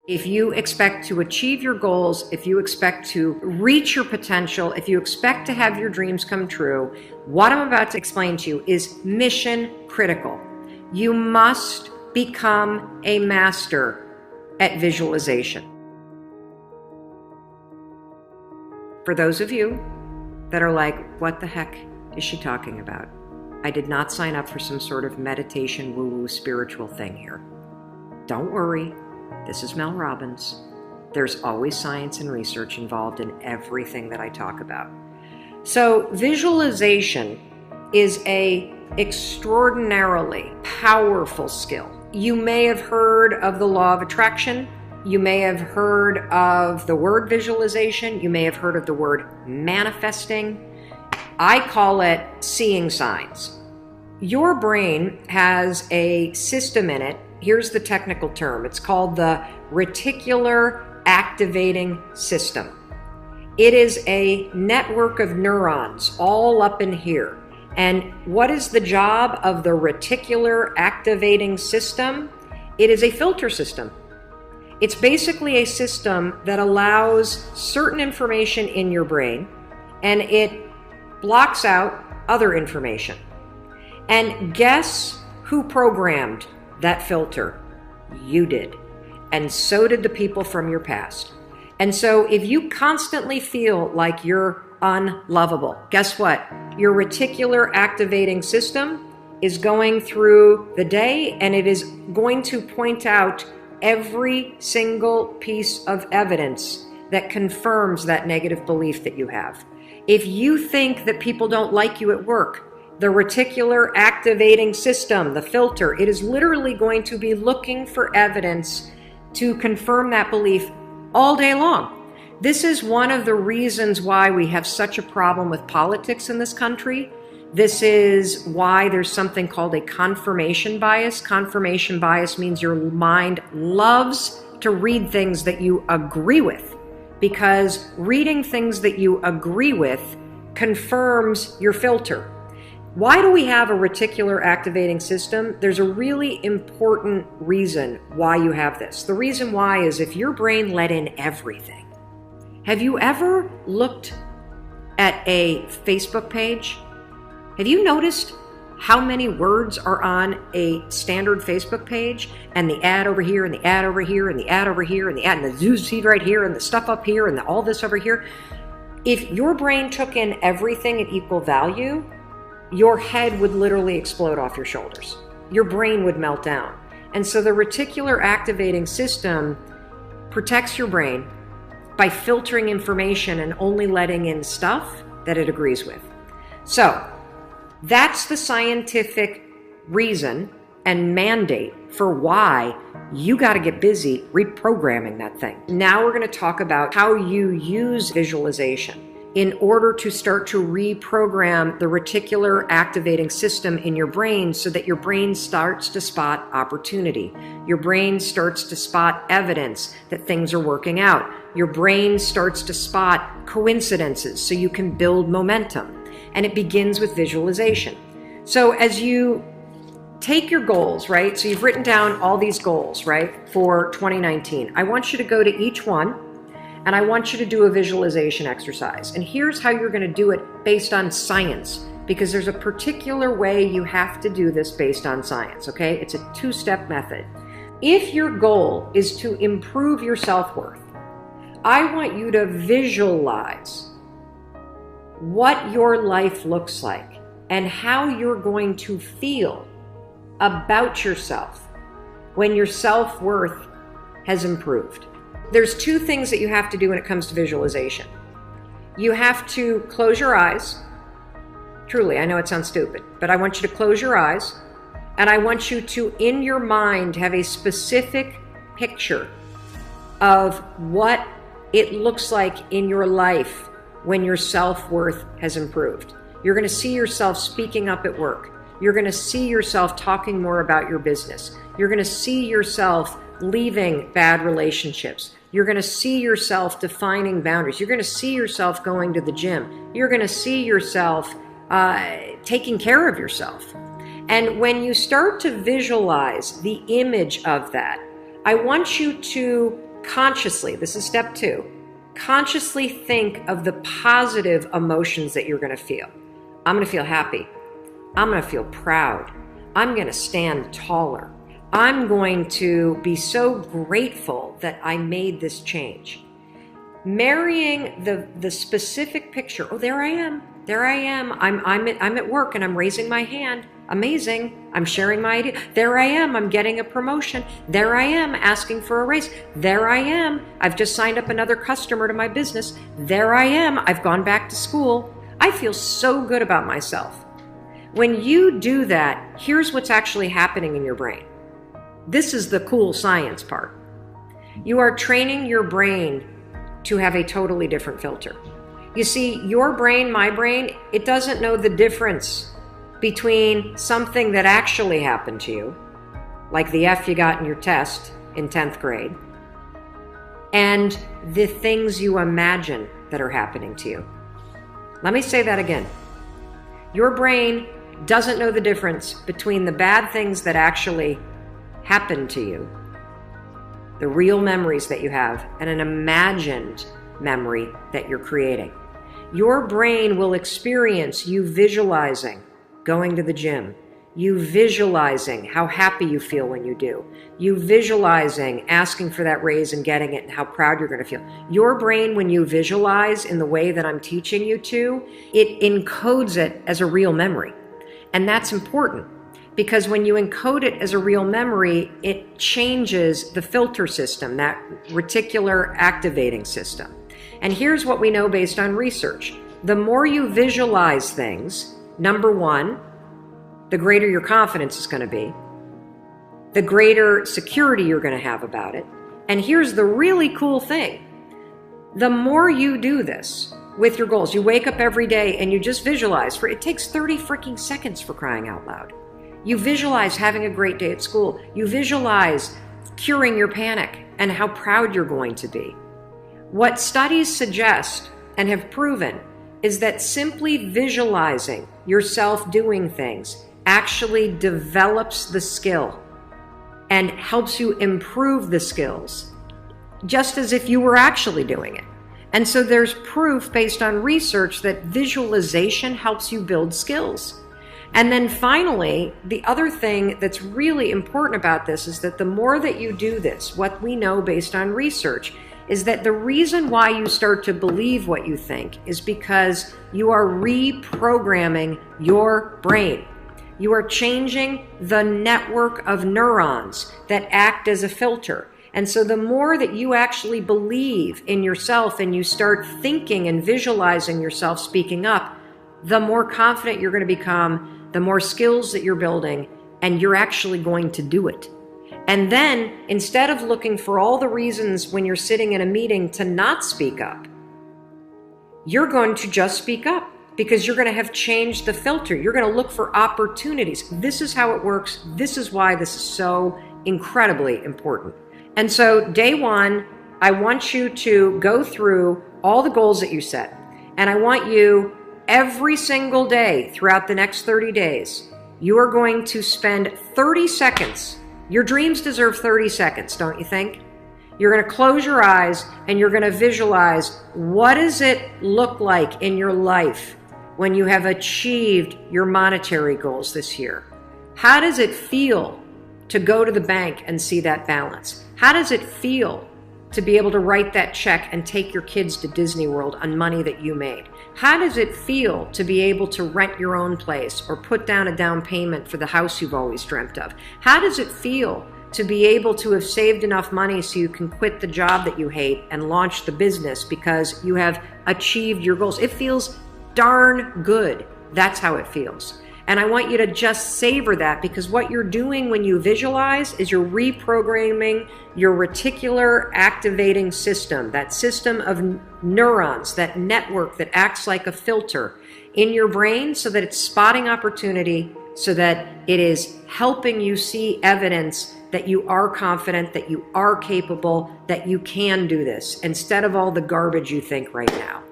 If you expect to achieve your goals, if you expect to reach your potential, if you expect to have your dreams come true, what I'm about to explain to you is mission critical. You must become a master at visualization. For those of you that are like, what the heck is she talking about? I did not sign up for some sort of meditation woo-woo spiritual thing here. Don't worry. This is Mel Robbins. There's always science and research involved in everything that I talk about. So visualization is an extraordinarily powerful skill. You may have heard of the law of attraction. You may have heard of the word visualization. You may have heard of the word manifesting. I call it seeing signs. Your brain has a system in it. Here's the technical term. It's called the reticular activating system. It is a network of neurons all up in here. And what is the job of the reticular activating system? It is a filter system. It's basically a system that allows certain information in your brain and it blocks out other information. And guess who programmed that filter? You did. And so did the people from your past. And so if you constantly feel like you're unlovable, guess what? Your reticular activating system is going through the day and it is going to point out every single piece of evidence that confirms that negative belief that you have. If you think that people don't like you at work, the reticular activating system, the filter, it is literally going to be looking for evidence to confirm that belief all day long. This is one of the reasons why we have such a problem with politics in this country. This is why there's something called a confirmation bias. Confirmation bias means your mind loves to read things that you agree with, because reading things that you agree with confirms your filter. Why do we have a reticular activating system? There's a really important reason why you have this. The reason why is if your brain let in everything. Have you ever looked at a Facebook page? Have you noticed how many words are on a standard Facebook page, and the ad over here and the ad over here and the ad over here and the ad and the news feed right here and the stuff up here and all this over here? If your brain took in everything at equal value, your head would literally explode off your shoulders. Your brain would melt down. And so the reticular activating system protects your brain by filtering information and only letting in stuff that it agrees with. So that's the scientific reason and mandate for why you got to get busy reprogramming that thing. Now we're going to talk about how you use visualization in order to start to reprogram the reticular activating system in your brain so that your brain starts to spot opportunity. Your brain starts to spot evidence that things are working out. Your brain starts to spot coincidences so you can build momentum. And it begins with visualization. So as you take your goals, right? So you've written down all these goals, right, for 2019. I want you to go to each one and I want you to do a visualization exercise. And here's how you're going to do it based on science, because there's a particular way you have to do this based on science, okay? It's a two-step method. If your goal is to improve your self-worth, I want you to visualize what your life looks like and how you're going to feel about yourself when your self-worth has improved. There's two things that you have to do when it comes to visualization. You have to close your eyes. Truly, I know it sounds stupid, but I want you to close your eyes, and I want you to, in your mind, have a specific picture of what it looks like in your life when your self-worth has improved. You're going to see yourself speaking up at work. You're going to see yourself talking more about your business. You're going to see yourself leaving bad relationships. You're going to see yourself defining boundaries. You're going to see yourself going to the gym. You're going to see yourself taking care of yourself. And when you start to visualize the image of that, I want you to consciously, this is step 2, consciously think of the positive emotions that you're going to feel. I'm going to feel happy. I'm going to feel proud. I'm going to stand taller. I'm going to be so grateful that I made this change. Marrying the specific picture. Oh, there I am. There I am. I'm at work and I'm raising my hand. Amazing. I'm sharing my idea. There I am. I'm getting a promotion. There I am asking for a raise. There I am. I've just signed up another customer to my business. There I am. I've gone back to school. I feel so good about myself. When you do that, here's what's actually happening in your brain. This is the cool science part. You are training your brain to have a totally different filter. You see, your brain, my brain, it doesn't know the difference between something that actually happened to you, like the F you got in your test in 10th grade, and the things you imagine that are happening to you. Let me say that again. Your brain doesn't know the difference between the bad things that actually happened to you, the real memories that you have, and an imagined memory that you're creating. Your brain will experience you visualizing going to the gym, you visualizing how happy you feel when you do, you visualizing asking for that raise and getting it and how proud you're going to feel. Your brain, when you visualize in the way that I'm teaching you to, it encodes it as a real memory. And that's important because when you encode it as a real memory, it changes the filter system, that reticular activating system. And here's what we know based on research. The more you visualize things, number 1, the greater your confidence is going to be, the greater security you're going to have about it. And here's the really cool thing. The more you do this with your goals, you wake up every day and you just visualize. It takes 30 freaking seconds, for crying out loud. You visualize having a great day at school. You visualize curing your panic and how proud you're going to be. What studies suggest and have proven is that simply visualizing yourself doing things actually develops the skill and helps you improve the skills, just as if you were actually doing it. And so there's proof based on research that visualization helps you build skills. And then finally, the other thing that's really important about this is that the more that you do this, what we know based on research is that the reason why you start to believe what you think is because you are reprogramming your brain. You are changing the network of neurons that act as a filter. And so the more that you actually believe in yourself and you start thinking and visualizing yourself speaking up, the more confident you're going to become, the more skills that you're building, and you're actually going to do it. And then, instead of looking for all the reasons when you're sitting in a meeting to not speak up, you're going to just speak up because you're going to have changed the filter. You're going to look for opportunities. This is how it works. This is why this is so incredibly important. And so, day 1, I want you to go through all the goals that you set. And I want you, every single day throughout the next 30 days, you are going to spend 30 seconds. Your dreams deserve 30 seconds, don't you think? You're going to close your eyes and you're going to visualize, what does it look like in your life when you have achieved your monetary goals this year? How does it feel to go to the bank and see that balance? How does it feel to be able to write that check and take your kids to Disney World on money that you made? How does it feel to be able to rent your own place or put down a down payment for the house you've always dreamt of? How does it feel to be able to have saved enough money so you can quit the job that you hate and launch the business because you have achieved your goals? It feels darn good. That's how it feels. And I want you to just savor that, because what you're doing when you visualize is you're reprogramming your reticular activating system, that system of neurons, that network that acts like a filter in your brain so that it's spotting opportunity, so that it is helping you see evidence that you are confident, that you are capable, that you can do this, instead of all the garbage you think right now.